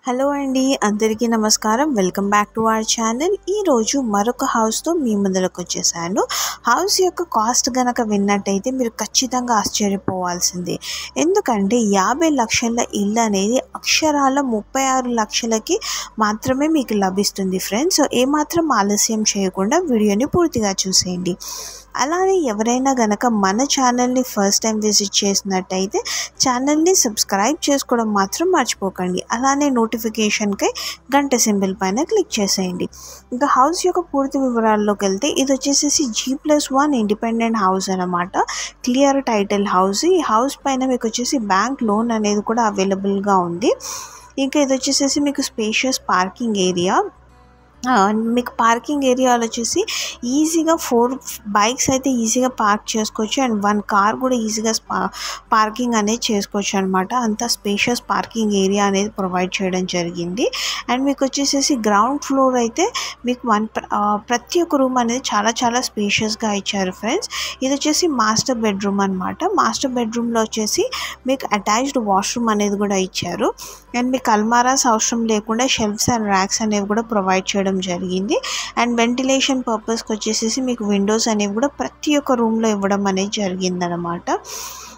Hello అండి, అందరికీ నమస్కారం. Welcome back to our channel. ఈరోజు మరొక హౌస్తో మీ ముందరకు వచ్చేసాను. హౌస్ యొక్క కాస్ట్ కనుక విన్నట్టయితే మీరు ఖచ్చితంగా ఆశ్చర్యపోవాల్సిందే. ఎందుకంటే 50 లక్షల ఇల్లు అనేది అక్షరాల 36 లక్షలకి మాత్రమే మీకు లభిస్తుంది ఫ్రెండ్స్. సో ఏమాత్రం ఆలస్యం చేయకుండా వీడియోని పూర్తిగా చూసేయండి. అలానే ఎవరైనా గనక మన ఛానల్ని ఫస్ట్ టైం విజిట్ చేసినట్టయితే ఛానల్ని సబ్స్క్రైబ్ చేసుకోవడం మాత్రం మర్చిపోకండి. అలానే నోటిఫికేషన్కై గంట సింబల్ పైన క్లిక్ చేసేయండి. ఇంకా హౌస్ యొక్క పూర్తి వివరాల్లోకి వెళ్తే ఇది వచ్చేసి G+1 ఇండిపెండెంట్ హౌస్ అనమాట. Clear title house. ఈ హౌస్ పైన మీకు వచ్చేసి బ్యాంక్ లోన్ అనేది కూడా అవైలబుల్గా ఉంది. ఇంకా ఇది వచ్చేసి మీకు స్పేషియస్ పార్కింగ్ ఏరియా. మీకు పార్కింగ్ ఏరియాలో వచ్చేసి ఈజీగా 4 బైక్స్ అయితే ఈజీగా పార్క్ చేసుకోవచ్చు అండ్ 1 కార్ కూడా ఈజీగా పార్కింగ్ అనేది చేసుకోవచ్చు అనమాట. అంత స్పేషియస్ పార్కింగ్ ఏరియా అనేది ప్రొవైడ్ చేయడం జరిగింది. అండ్ మీకు వచ్చేసి గ్రౌండ్ ఫ్లోర్ అయితే మీకు ప్రతి ఒక్క రూమ్ అనేది చాలా స్పేషియస్గా ఇచ్చారు ఫ్రెండ్స్. ఇది వచ్చేసి మాస్టర్ బెడ్రూమ్ అనమాట. మాస్టర్ బెడ్రూమ్లో వచ్చేసి మీకు అటాచ్డ్ వాష్రూమ్ అనేది కూడా ఇచ్చారు. అండ్ మీకు అల్మారాస్ అవసరం లేకుండా షెల్ఫ్స్ అండ్ ర్యాక్స్ అనేవి కూడా ప్రొవైడ్ చేయడం జరిగింది. అండ్ వెంటిలేషన్ పర్పస్కి వచ్చేసి మీకు విండోస్ అనేవి కూడా ప్రతి ఒక్క రూమ్లో ఇవ్వడం అనేది జరిగిందనమాట.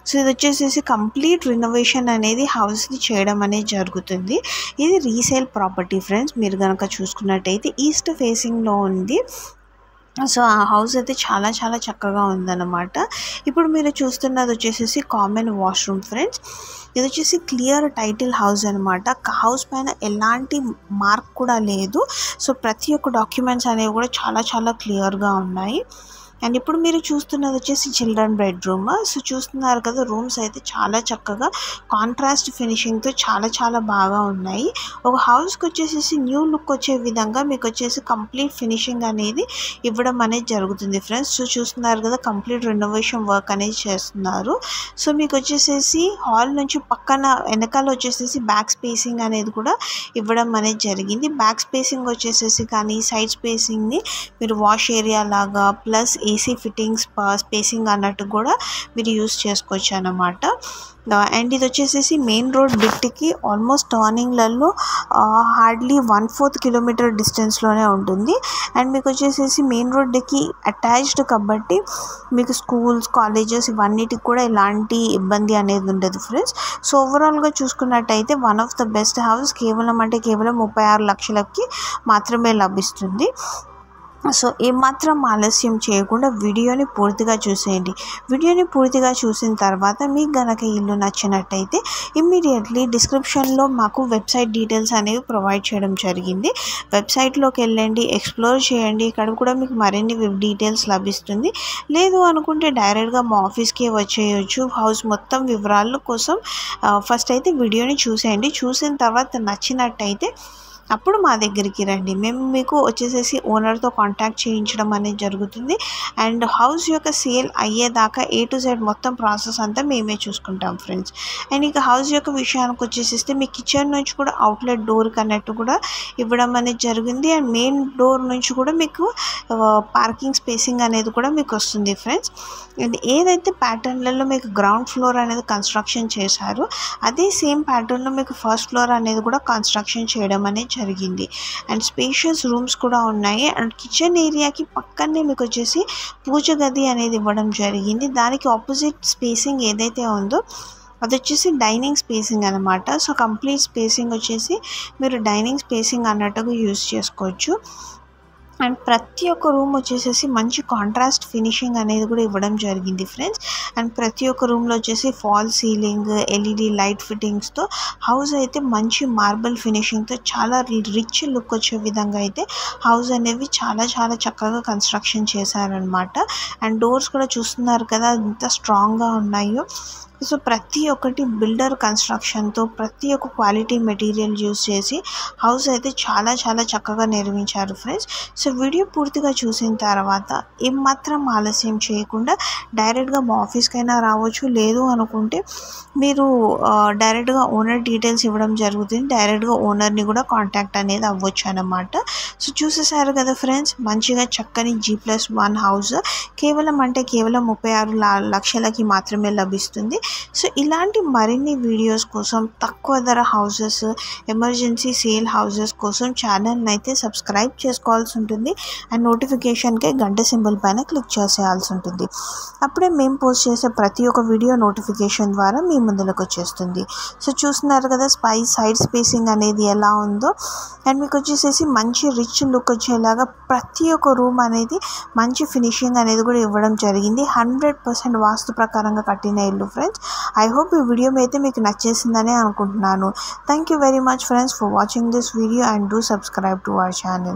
సో ఇది వచ్చేసి కంప్లీట్ రినోవేషన్ అనేది హౌస్ని చేయడం అనేది జరుగుతుంది. ఇది రీసేల్ ప్రాపర్టీ ఫ్రెండ్స్. మీరు కనుక చూసుకున్నట్టయితే ఈస్ట్ ఫేసింగ్లో ఉంది. సో ఆ హౌస్ అయితే చాలా చక్కగా ఉందన్నమాట. ఇప్పుడు మీరు చూస్తున్నది వచ్చేసి కామన్ వాష్రూమ్ ఫ్రెండ్స్. ఇది వచ్చేసి క్లియర్ టైటిల్ హౌస్ అనమాట. హౌస్ పైన ఎలాంటి మార్క్ కూడా లేదు. సో ప్రతి ఒక్క డాక్యుమెంట్స్ అనేవి కూడా చాలా క్లియర్గా ఉన్నాయి. అండ్ ఇప్పుడు మీరు చూస్తున్నది వచ్చేసి చిల్డ్రన్ బెడ్రూమ్. సో చూస్తున్నారు కదా, రూమ్స్ అయితే చాలా చక్కగా కాంట్రాస్ట్ ఫినిషింగ్తో చాలా బాగా ఉన్నాయి. ఒక హౌస్కి వచ్చేసి న్యూ లుక్ వచ్చే విధంగా మీకు వచ్చేసి కంప్లీట్ ఫినిషింగ్ అనేది ఇవ్వడం అనేది జరుగుతుంది ఫ్రెండ్స్. సో చూస్తున్నారు కదా, కంప్లీట్ రెనోవేషన్ వర్క్ అనేది చేస్తున్నారు. సో మీకు వచ్చేసి హాల్ నుంచి పక్కన వెనకాల వచ్చేసి బ్యాక్ స్పేసింగ్ అనేది కూడా ఇవ్వడం అనేది జరిగింది. బ్యాక్ స్పేసింగ్ వచ్చేసి కానీ సైడ్ స్పేసింగ్ని మీరు వాష్ ఏరియా లాగా ప్లస్ ఏసీ ఫిట్టింగ్స్ స్పేసింగ్ అన్నట్టు కూడా మీరు యూస్ చేసుకోవచ్చు అన్నమాట. అండ్ ఇది వచ్చేసి మెయిన్ రోడ్ బిట్కి ఆల్మోస్ట్ టర్నింగ్లలో హార్డ్లీ 1/4 కిలోమీటర్ డిస్టెన్స్లోనే ఉంటుంది. అండ్ మీకు వచ్చేసి మెయిన్ రోడ్కి అటాచ్డ్ కాబట్టి మీకు స్కూల్స్, కాలేజెస్ ఇవన్నిటికి కూడా ఎలాంటి ఇబ్బంది అనేది ఉండదు ఫ్రెండ్స్. సో ఓవరాల్గా చూసుకున్నట్టయితే one of the best house కేవలం 36 లక్షలకి మాత్రమే లభిస్తుంది. సో ఏమాత్రం ఆలస్యం చేయకుండా వీడియోని పూర్తిగా చూసేయండి. వీడియోని పూర్తిగా చూసిన తర్వాత మీకు గనక ఇల్లు నచ్చినట్టయితే ఇమ్మీడియట్లీ డిస్క్రిప్షన్లో మాకు వెబ్సైట్ డీటెయిల్స్ అనేవి ప్రొవైడ్ చేయడం జరిగింది. వెబ్సైట్లోకి వెళ్ళండి, ఎక్స్ప్లోర్ చేయండి. ఇక్కడ కూడా మీకు మరిన్ని డీటెయిల్స్ లభిస్తుంది. లేదు అనుకుంటే డైరెక్ట్గా మా ఆఫీస్కే వచ్చేయచ్చు. హౌస్ మొత్తం వివరాల కోసం ఫస్ట్ అయితే వీడియోని చూసేయండి. చూసిన తర్వాత నచ్చినట్టయితే అప్పుడు మా దగ్గరికి రండి. మేము మీకు వచ్చేసి ఓనర్తో కాంటాక్ట్ చేయించడం అనేది జరుగుతుంది. అండ్ హౌస్ యొక్క సేల్ అయ్యేదాకా A to Z మొత్తం ప్రాసెస్ అంతా మేమే చూసుకుంటాం ఫ్రెండ్స్. అండ్ ఇక హౌస్ యొక్క విషయానికి వచ్చేసిస్తే మీ కిచెన్ నుంచి కూడా అవుట్లెట్ డోర్ కన్నట్టు కూడా ఇవ్వడం అనేది జరిగింది. అండ్ మెయిన్ డోర్ నుంచి కూడా మీకు పార్కింగ్ స్పేసింగ్ అనేది కూడా మీకు వస్తుంది ఫ్రెండ్స్. అండ్ ఏదైతే ప్యాటర్న్లలో మీకు గ్రౌండ్ ఫ్లోర్ అనేది కన్స్ట్రక్షన్ చేశారో అదే సేమ్ ప్యాటర్న్లో మీకు ఫస్ట్ ఫ్లోర్ అనేది కూడా కన్స్ట్రక్షన్ చేయడం అనేది జరిగింది. అండ్ స్పేషియస్ రూమ్స్ కూడా ఉన్నాయి. అండ్ కిచెన్ ఏరియాకి పక్కనే మీకు వచ్చేసి పూజ గది అనేది ఇవ్వడం జరిగింది. దానికి ఆపోజిట్ స్పేసింగ్ ఏదైతే ఉందో అది వచ్చేసి డైనింగ్ స్పేసింగ్ అనమాట. సో కంప్లీట్ స్పేసింగ్ వచ్చేసి మీరు డైనింగ్ స్పేసింగ్ అన్నట్టుగా యూజ్ చేసుకోవచ్చు. అండ్ ప్రతి ఒక్క రూమ్ వచ్చేసి మంచి కాంట్రాస్ట్ ఫినిషింగ్ అనేది కూడా ఇవ్వడం జరిగింది ఫ్రెండ్స్. అండ్ ప్రతి ఒక్క రూమ్లో వచ్చేసి ఫాల్ సీలింగ్, LED లైట్ ఫిట్టింగ్స్తో హౌస్ అయితే మంచి మార్బుల్ ఫినిషింగ్తో చాలా రిచ్ లుక్ వచ్చే విధంగా అయితే హౌస్ అనేవి చాలా చక్కగా కన్స్ట్రక్షన్ చేశారనమాట. అండ్ డోర్స్ కూడా చూస్తున్నారు కదా ఎంత స్ట్రాంగ్గా ఉన్నాయో. సో ప్రతి ఒక్కటి బిల్డర్ కన్స్ట్రక్షన్తో ప్రతి ఒక్క క్వాలిటీ మెటీరియల్ యూజ్ చేసి హౌస్ అయితే చాలా చక్కగా నిర్మించారు ఫ్రెండ్స్. సో వీడియో పూర్తిగా చూసిన తర్వాత ఏమాత్రం ఆలస్యం చేయకుండా డైరెక్ట్గా మా ఆఫీస్కైనా రావచ్చు. లేదు అనుకుంటే మీరు డైరెక్ట్గా ఓనర్ డీటెయిల్స్ ఇవ్వడం జరుగుతుంది. డైరెక్ట్గా ఓనర్ని కూడా కాంటాక్ట్ అనేది అవ్వచ్చు అన్నమాట. సో చూసేసారు కదా ఫ్రెండ్స్, మంచిగా చక్కని G+1 హౌస్ కేవలం 36 లక్షలకి మాత్రమే లభిస్తుంది. సో ఇలాంటి మరిన్ని వీడియోస్ కోసం తక్కువ ధర హౌసెస్, ఎమర్జెన్సీ సేల్ హౌసెస్ కోసం ఛానల్ని అయితే సబ్స్క్రైబ్ చేసుకోవాల్సి ఉంటుంది అండ్ నోటిఫికేషన్కే గంట సింబల్ పైన క్లిక్ చేసేయాల్సి ఉంటుంది. అప్పుడే మేము పోస్ట్ చేసే ప్రతి ఒక్క వీడియో నోటిఫికేషన్ ద్వారా మీ ముందులకు వచ్చేస్తుంది. సో చూస్తున్నారు కదా సైడ్ స్పేసింగ్ అనేది ఎలా ఉందో. అండ్ మీకు వచ్చేసేసి మంచి రిచ్ లుక్ వచ్చేలాగా ప్రతి ఒక్క రూమ్ అనేది మంచి ఫినిషింగ్ అనేది కూడా ఇవ్వడం జరిగింది. 100% వాస్తు ప్రకారంగా కట్టిన ఇల్లు ఫ్రెండ్స్. ఐ హోప్ ఈ వీడియో అయితే మీకు నచ్చేసిందని అనుకుంటున్నాను. Thank you very much friends for watching this video and do subscribe to our channel.